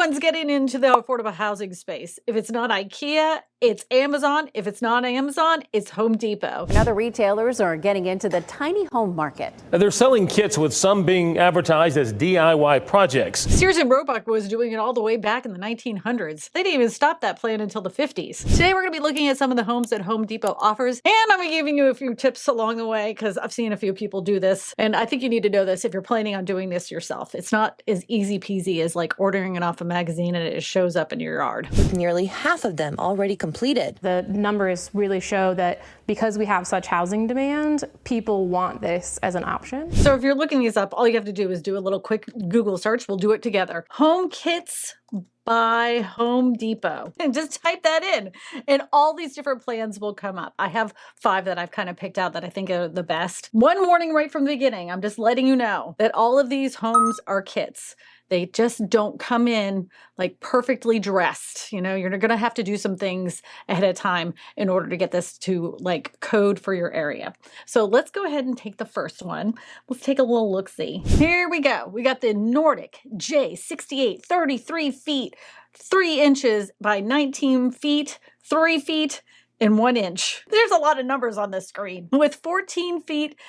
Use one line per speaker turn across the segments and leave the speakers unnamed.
Everyone's getting into the affordable housing space. If it's not IKEA, it's Amazon. If it's not Amazon, it's Home Depot.
And other retailers are getting into the tiny home market.
They're selling kits, with some being advertised as DIY projects.
Sears and Roebuck was doing it all the way back in the 1900s. They didn't even stop that plan until the 50s. Today we're going to be looking at some of the homes that Home Depot offers, and I'm going to be giving you a few tips along the way because I've seen a few people do this, and I think you need to know this if you're planning on doing this yourself. It's not as easy peasy as like ordering it off a magazine and it shows up in your yard.
With nearly half of them already completed.
The numbers really show that because we have such housing demand, people want this as an option.
So if you're looking these up, all you have to do is do a little quick Google search. We'll do it together. Home kits by Home Depot, and just type that in and all these different plans will come up. I have 5 that I've kind of picked out that I think are the best. One warning right from the beginning, I'm just letting you know that all of these homes are kits. They just don't come in like perfectly dressed. You know, you're going to have to do some things ahead of time in order to get this to like code for your area. So let's go ahead and take the first one. Let's take a little look-see. Here we go. We got the Nordic J68, 33 feet, 3 inches by 19 feet, 3 feet, and 1 inch. There's a lot of numbers on this screen. With 14 feet,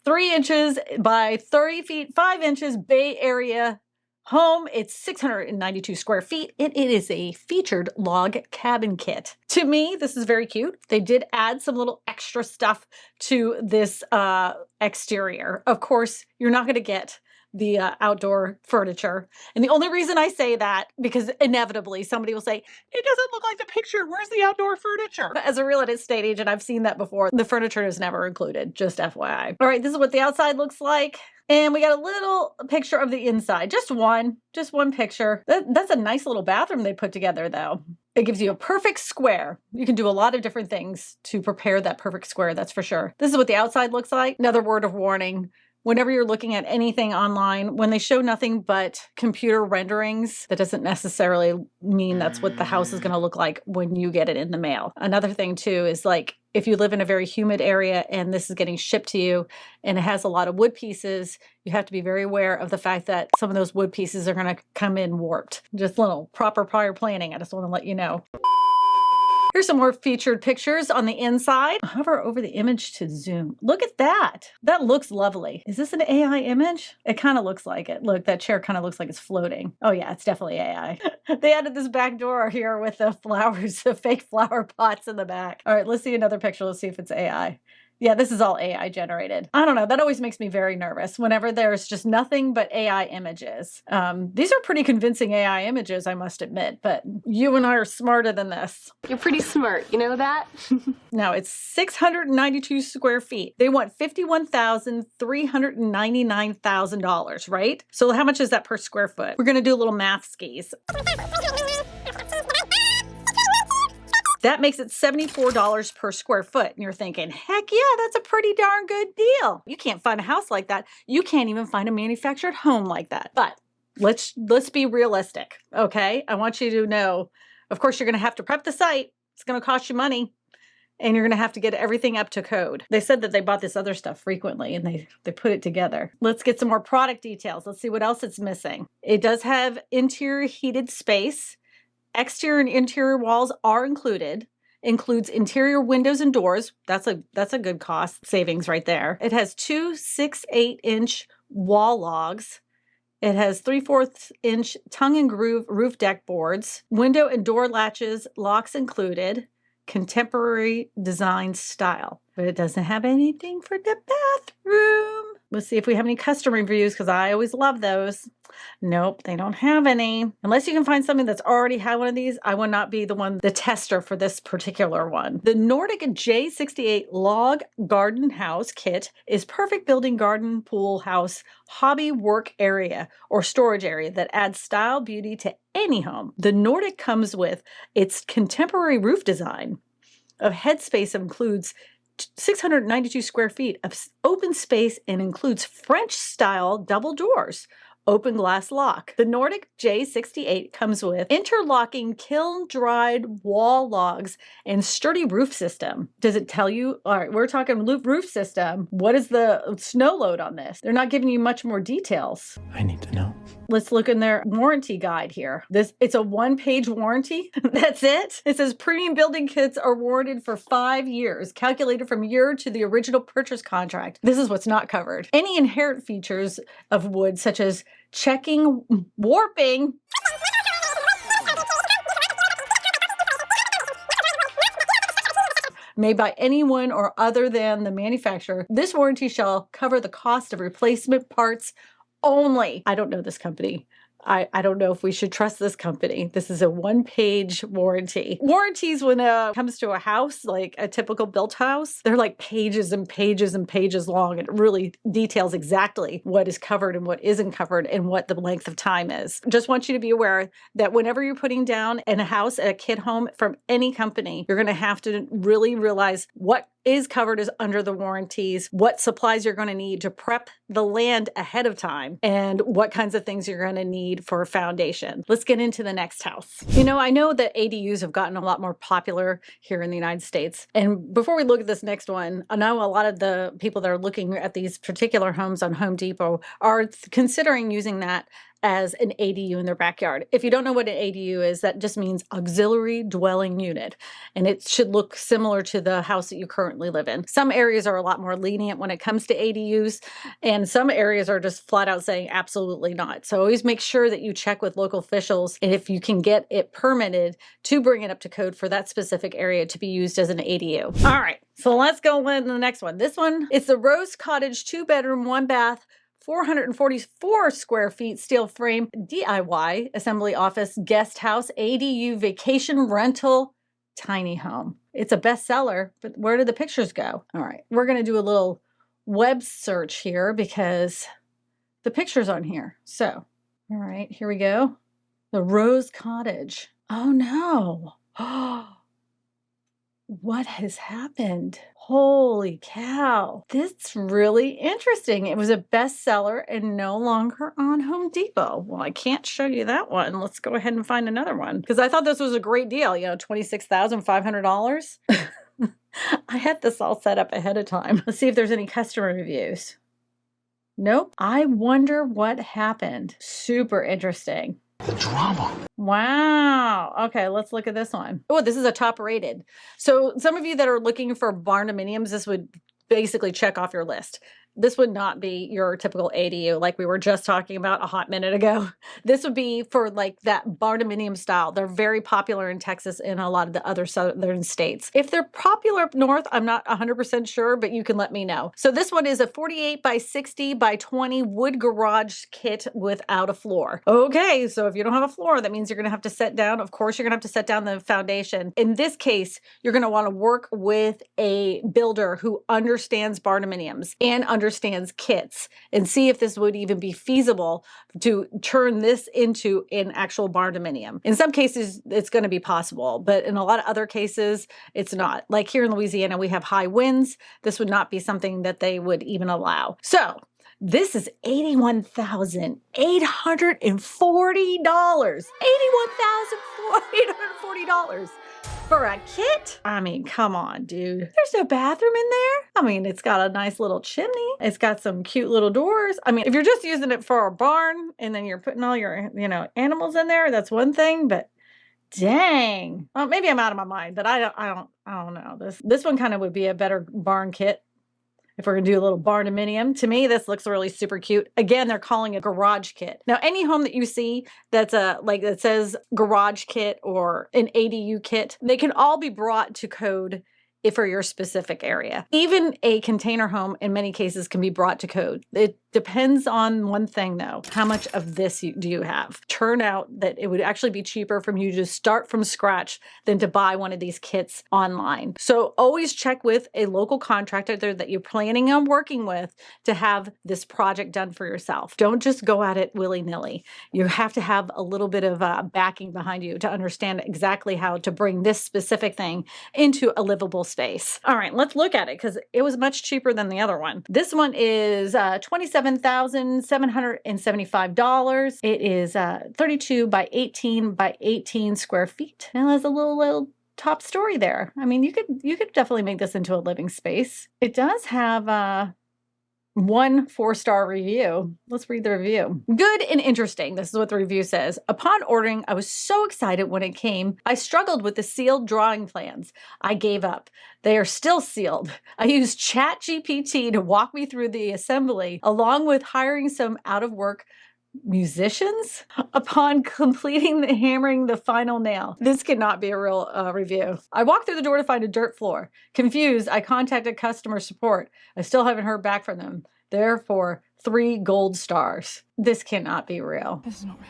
3 inches by 30 feet, 5 inches Bay Area home. It's 692 square feet, and it is a featured log cabin kit. To me, this is very cute. They did add some little extra stuff to this exterior. Of course, you're not going to get the outdoor furniture. And the only reason I say that, because inevitably somebody will say, it doesn't look like the picture. Where's the outdoor furniture? As a real estate agent, I've seen that before. The furniture is never included, just FYI. All right, this is what the outside looks like. And we got a little picture of the inside, just one picture. That's a nice little bathroom they put together though. It gives you a perfect square. You can do a lot of different things to prepare that perfect square, that's for sure. This is what the outside looks like. Another word of warning. Whenever you're looking at anything online, when they show nothing but computer renderings, that doesn't necessarily mean that's what the house is going to look like when you get it in the mail. Another thing too is like, if you live in a very humid area and this is getting shipped to you and it has a lot of wood pieces, you have to be very aware of the fact that some of those wood pieces are going to come in warped. Just a little proper prior planning. I just want to let you know. Here's some more featured pictures on the inside. Hover over the image to zoom. Look at that. That looks lovely. Is this an AI image? It kind of looks like it. Look, that chair kind of looks like it's floating. Oh yeah, it's definitely AI. They added this back door here with the flowers, the fake flower pots in the back. All right, let's see another picture. Let's see if it's AI. Yeah, this is all AI generated. I don't know. That always makes me very nervous whenever there's just nothing but AI images. These are pretty convincing AI images, I must admit, but you and I are smarter than this.
You're pretty smart, you know that?
Now, it's 692 square feet. They want $51,399,000, right? So how much is that per square foot? We're going to do a little math skis. That makes it $74 per square foot. And you're thinking, heck yeah, that's a pretty darn good deal. You can't find a house like that. You can't even find a manufactured home like that. But let's be realistic, okay? I want you to know, of course, you're going to have to prep the site. It's going to cost you money. And you're going to have to get everything up to code. They said that they bought this other stuff frequently and they put it together. Let's get some more product details. Let's see what else it's missing. It does have interior heated space. Exterior and interior walls are included. Includes interior windows and doors. That's a good cost savings right there. It has 2 6/8-inch wall logs. It has 3/4 inch tongue and groove roof deck boards. Window and door latches, locks included. Contemporary design style. But it doesn't have anything for the bathroom. Let's see if we have any custom reviews, because I always love those. Nope, they don't have any. Unless you can find something that's already had one of these, I will not be the tester for this particular one. The Nordic J68 Log Garden House Kit is perfect building garden, pool, house, hobby, work area, or storage area that adds style, beauty to any home. The Nordic comes with its contemporary roof design of headspace, includes 692 square feet of open space and includes French-style double doors, open glass lock. The Nordic J68 comes with interlocking kiln-dried wall logs and sturdy roof system. Does it tell you? All right, we're talking roof system. What is the snow load on this? They're not giving you much more details.
I need to know.
Let's look in their warranty guide here. It's a one-page warranty. That's it. It says premium building kits are warranted for 5 years, calculated from year to the original purchase contract. This is what's not covered. Any inherent features of wood, such as checking, warping, made by anyone or other than the manufacturer. This warranty shall cover the cost of replacement parts only. I don't know this company. I don't know if we should trust this company. This is a one-page warranty. Warranties when it comes to a house, like a typical built house, they're like pages and pages and pages long. And it really details exactly what is covered and what isn't covered and what the length of time is. Just want you to be aware that whenever you're putting down in a house, a kid home from any company, you're going to have to really realize what is covered is under the warranties, what supplies you're going to need to prep the land ahead of time, and what kinds of things you're going to need for a foundation. Let's get into the next house. You know, I know that ADUs have gotten a lot more popular here in the United States. And before we look at this next one, I know a lot of the people that are looking at these particular homes on Home Depot are considering using that as an ADU in their backyard. If you don't know what an ADU is, that just means auxiliary dwelling unit. And it should look similar to the house that you currently live in. Some areas are a lot more lenient when it comes to ADUs, and some areas are just flat out saying absolutely not. So always make sure that you check with local officials and if you can get it permitted to bring it up to code for that specific area to be used as an ADU. All right, so let's go on to the next one. This one, it's the Rose Cottage 2-bedroom, 1-bath, 444 square feet steel frame DIY assembly office guest house ADU vacation rental tiny home. It's a bestseller, but where did the pictures go? All right, we're going to do a little web search here because the pictures aren't here. So, all right, here we go. The Rose Cottage. Oh no. What has happened? Holy cow. That's really interesting. It was a bestseller and no longer on Home Depot. Well, I can't show you that one. Let's go ahead and find another one because I thought this was a great deal, you know, $26,500. I had this all set up ahead of time. Let's see if there's any customer reviews. Nope. I wonder what happened. Super interesting.
The drama.
Wow. Okay, let's look at this one. Oh, this is a top rated. So some of you that are looking for barndominiums, this would basically check off your list. This would not be your typical ADU like we were just talking about a hot minute ago. This would be for like that barndominium style. They're very popular in Texas and a lot of the other southern states. If they're popular up north, I'm not 100% sure, but you can let me know. So this one is a 48 by 60 by 20 wood garage kit without a floor. Okay, so if you don't have a floor, that means you're going to have to set down. Of course, you're going to have to set down the foundation. In this case, you're going to want to work with a builder who understands barndominiums and understands kits and see if this would even be feasible to turn this into an actual barndominium. In some cases, it's going to be possible, but in a lot of other cases, it's not. Like here in Louisiana, we have high winds. This would not be something that they would even allow. So this is $81,840. $81,840 for a kit? I mean, come on, dude. There's no bathroom in there. I mean, it's got a nice little chimney. It's got some cute little doors. I mean, if you're just using it for a barn and then you're putting all your, animals in there, that's one thing, but dang. Well, maybe I'm out of my mind, but I don't know. This one kind of would be a better barn kit. If we're gonna do a little barndominium, to me, this looks really super cute. Again, they're calling it a garage kit. Now, any home that you see that's that says garage kit or an ADU kit, they can all be brought to code for your specific area. Even a container home, in many cases, can be brought to code. It depends on one thing, though. How much of this do you have? Turn out that it would actually be cheaper for you to start from scratch than to buy one of these kits online. So always check with a local contractor that you're planning on working with to have this project done for yourself. Don't just go at it willy-nilly. You have to have a little bit of backing behind you to understand exactly how to bring this specific thing into a livable space. All right, let's look at it because it was much cheaper than the other one. This one is $27,775. It is 32 by 18 by 18 square feet. And there's a little top story there. I mean, you could definitely make this into a living space. It does have 1 4-star review. Let's read the review. Good and interesting. This is what the review says. Upon ordering, I was so excited when it came. I struggled with the sealed drawing plans. I gave up. They are still sealed. I used ChatGPT to walk me through the assembly, along with hiring some out-of-work musicians upon completing the hammering the final nail. This cannot be a real review. I walked through the door to find a dirt floor. Confused, I contacted customer support. I still haven't heard back from them. Therefore, 3 gold stars. This cannot be real.
This is not real.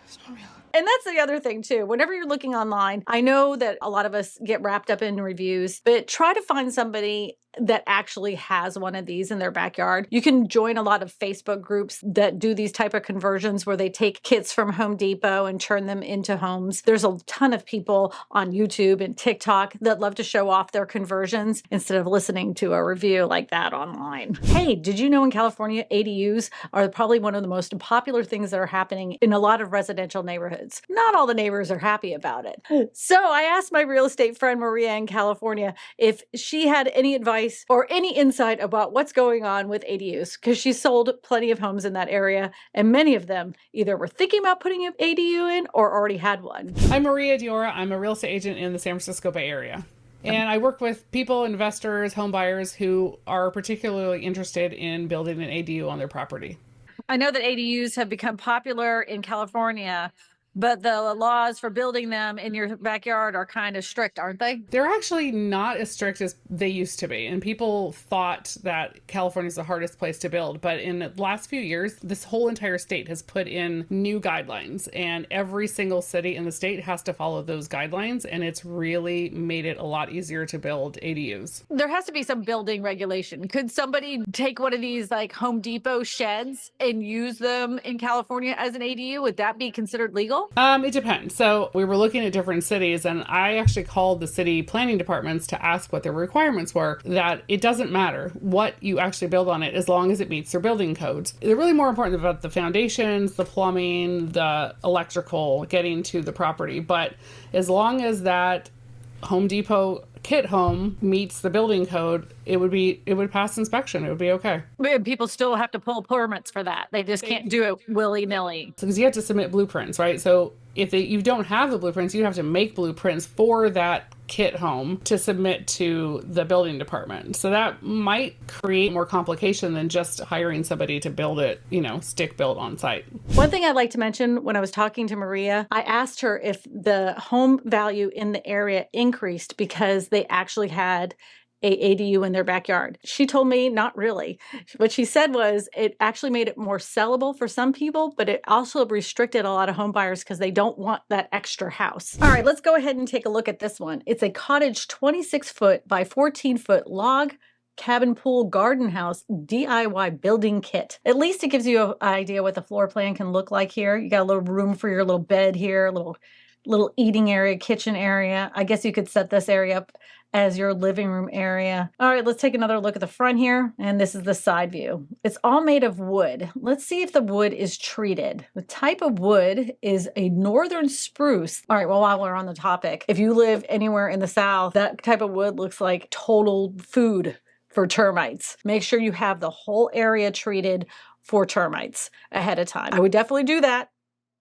It's not real.
And that's the other thing too. Whenever you're looking online, I know that a lot of us get wrapped up in reviews, but try to find somebody that actually has one of these in their backyard. You can join a lot of Facebook groups that do these type of conversions where they take kits from Home Depot and turn them into homes. There's a ton of people on YouTube and TikTok that love to show off their conversions instead of listening to a review like that online. Hey, did you know in California, ADUs are probably one of the most popular things that are happening in a lot of residential neighborhoods? Not all the neighbors are happy about it. So I asked my real estate friend Maria in California if she had any advice or any insight about what's going on with ADUs, because she sold plenty of homes in that area, and many of them either were thinking about putting an ADU in or already had one.
I'm Maria Diora. I'm a real estate agent in the San Francisco Bay Area. And I work with people, investors, home buyers who are particularly interested in building an ADU on their property.
I know that ADUs have become popular in California, but the laws for building them in your backyard are kind of strict, aren't they?
They're actually not as strict as they used to be. And people thought that California is the hardest place to build. But in the last few years, this whole entire state has put in new guidelines. And every single city in the state has to follow those guidelines. And it's really made it a lot easier to build ADUs.
There has to be some building regulation. Could somebody take one of these like Home Depot sheds and use them in California as an ADU? Would that be considered legal?
It depends. So we were looking at different cities, and I actually called the city planning departments to ask what their requirements were, that it doesn't matter what you actually build on it as long as it meets their building codes. They're really more important about the foundations, the plumbing, the electrical, getting to the property. But as long as that Home Depot kit home meets the building code, it would pass inspection. It would be okay.
And people still have to pull permits for that. They just can't do it willy-nilly.
Because you have to submit blueprints, right? So if you don't have the blueprints, you have to make blueprints for that kit home to submit to the building department. So that might create more complication than just hiring somebody to build it, stick built on site.
One thing I'd like to mention, when I was talking to Maria, I asked her if the home value in the area increased because they actually had a ADU in their backyard. She told me not really. What she said was it actually made it more sellable for some people, but it also restricted a lot of home buyers because they don't want that extra house. All right, let's go ahead and take a look at this one. It's a cottage 26-foot by 14-foot log cabin pool garden house DIY building kit. At least it gives you an idea what the floor plan can look like here. You got a little room for your little bed here, a little eating area, kitchen area. I guess you could set this area up as your living room area. All right, let's take another look at the front here. And this is the side view. It's all made of wood. Let's see if the wood is treated. The type of wood is a northern spruce. All right, well, while we're on the topic, if you live anywhere in the South, that type of wood looks like total food for termites. Make sure you have the whole area treated for termites ahead of time. I would definitely do that,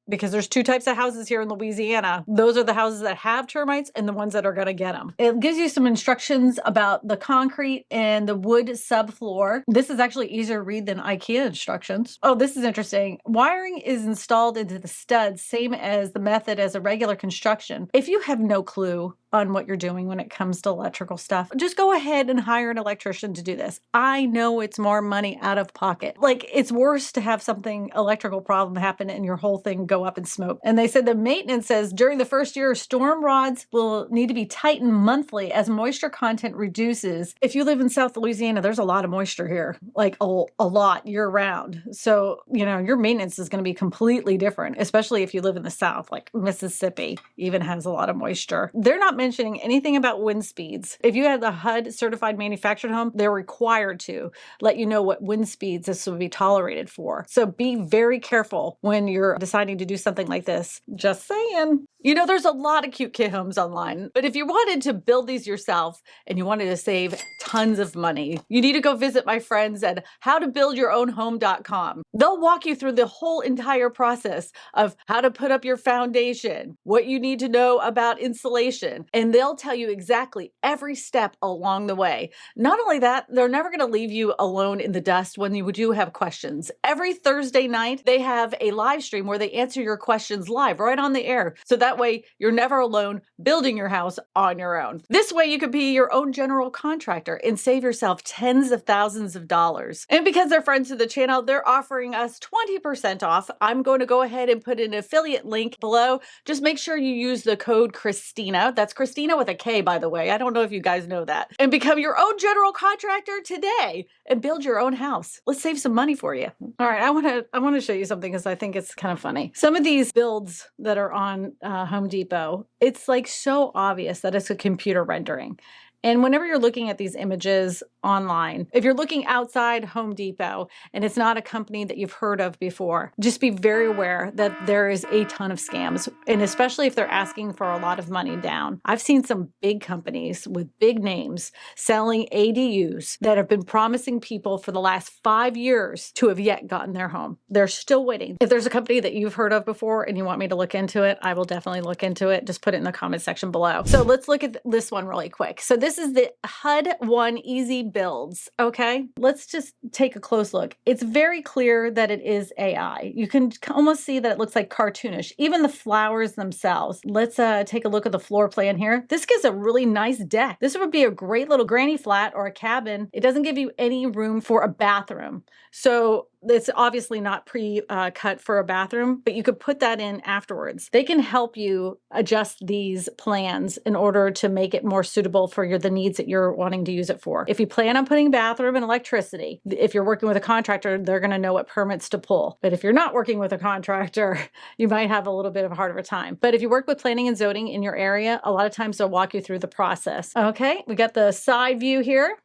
because there's 2 types of houses here in Louisiana. Those are the houses that have termites and the ones that are gonna get them. It gives you some instructions about the concrete and the wood subfloor. This is actually easier to read than IKEA instructions. Oh, this is interesting. Wiring is installed into the studs, same as the method as a regular construction. If you have no clue on what you're doing when it comes to electrical stuff, just go ahead and hire an electrician to do this. I know it's more money out of pocket. Like, it's worse to have something electrical problem happen and your whole thing go up in smoke. And they said the maintenance says during the first year, storm rods will need to be tightened monthly as moisture content reduces. If you live in South Louisiana, there's a lot of moisture here, like a lot year round. So, your maintenance is going to be completely different, especially if you live in the South, like Mississippi even has a lot of moisture. They're not mentioning anything about wind speeds. If you have the HUD certified manufactured home, they're required to let you know what wind speeds this will be tolerated for. So be very careful when you're deciding to do something like this. Just saying. You know, there's a lot of cute kit homes online, but if you wanted to build these yourself and you wanted to save tons of money, you need to go visit my friends at howtobuildyourownhome.com. They'll walk you through the whole entire process of how to put up your foundation, what you need to know about insulation, and they'll tell you exactly every step along the way. Not only that, they're never going to leave you alone in the dust when you do have questions. Every Thursday night, they have a live stream where they answer your questions live right on the air. So that way you're never alone building your house on your own. This way you could be your own general contractor and save yourself tens of thousands of dollars. And because they're friends of the channel, they're offering us 20% off. I'm going to go ahead and put an affiliate link below. Just make sure you use the code Christina. That's Christina with a K, by the way. I don't know if you guys know that. And become your own general contractor today and build your own house. Let's save some money for you. All right, I want to show you something because I think it's kind of funny. Some of these builds that are on Home Depot, it's like so obvious that it's a computer rendering. And whenever you're looking at these images online, if you're looking outside Home Depot and it's not a company that you've heard of before, just be very aware that there is a ton of scams. And especially if they're asking for a lot of money down. I've seen some big companies with big names selling ADUs that have been promising people for the last 5 years to have yet gotten their home. They're still waiting. If there's a company that you've heard of before and you want me to look into it, I will definitely look into it. Just put it in the comment section below. So let's look at this one really quick. So this is the HUD One Easy Builds, okay? Let's just take a close look. It's very clear that it is AI. You can almost see that it looks like cartoonish, even the flowers themselves. Let's take a look at the floor plan here. This gives a really nice deck. This would be a great little granny flat or a cabin. It doesn't give you any room for a bathroom. So it's obviously not pre-cut for a bathroom, but you could put that in afterwards. They can help you adjust these plans in order to make it more suitable for the needs that you're wanting to use it for. If you plan on putting bathroom and electricity, if you're working with a contractor, they're going to know what permits to pull. But if you're not working with a contractor, you might have a little bit of a harder time. But if you work with planning and zoning in your area, a lot of times they'll walk you through the process. Okay, we got the side view here.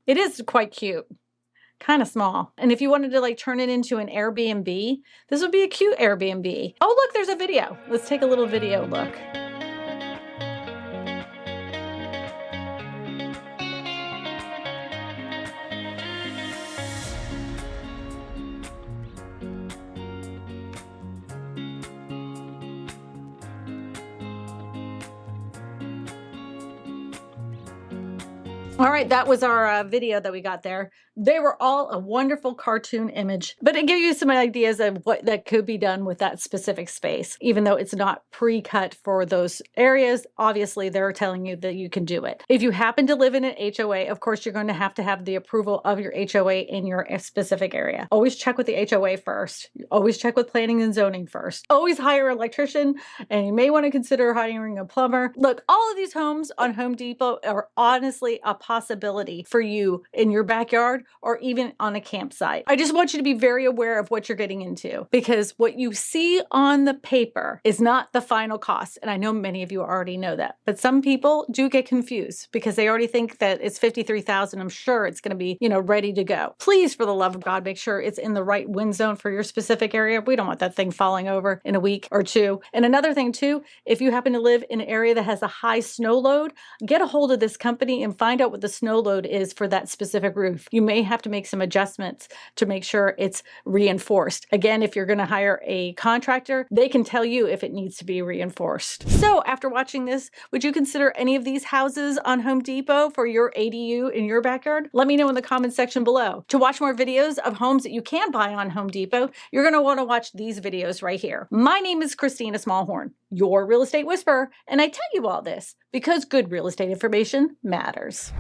It is quite cute. Kind of small. And if you wanted to like turn it into an Airbnb, this would be a cute Airbnb. Oh, look, there's a video. Let's take a little video look. All right, that was our video that we got there. They were all a wonderful cartoon image, but it gave you some ideas of what that could be done with that specific space. Even though it's not pre-cut for those areas, obviously they're telling you that you can do it. If you happen to live in an HOA, of course, you're going to have the approval of your HOA in your specific area. Always check with the HOA first. Always check with planning and zoning first. Always hire an electrician, and you may want to consider hiring a plumber. Look, all of these homes on Home Depot are honestly a possibility for you in your backyard or even on a campsite. I just want you to be very aware of what you're getting into, because what you see on the paper is not the final cost. And I know many of you already know that, but some people do get confused because they already think that it's $53,000. I'm sure it's going to be, ready to go. Please, for the love of God, make sure it's in the right wind zone for your specific area. We don't want that thing falling over in a week or two. And another thing too, if you happen to live in an area that has a high snow load, get a hold of this company and find out what the snow load is for that specific roof. You may have to make some adjustments to make sure it's reinforced. Again, if you're going to hire a contractor, they can tell you if it needs to be reinforced. So after watching this, would you consider any of these houses on Home Depot for your ADU in your backyard? Let me know in the comment section below. To watch more videos of homes that you can buy on Home Depot, you're going to want to watch these videos right here. My name is Christina Smallhorn, your real estate whisperer, and I tell you all this because good real estate information matters.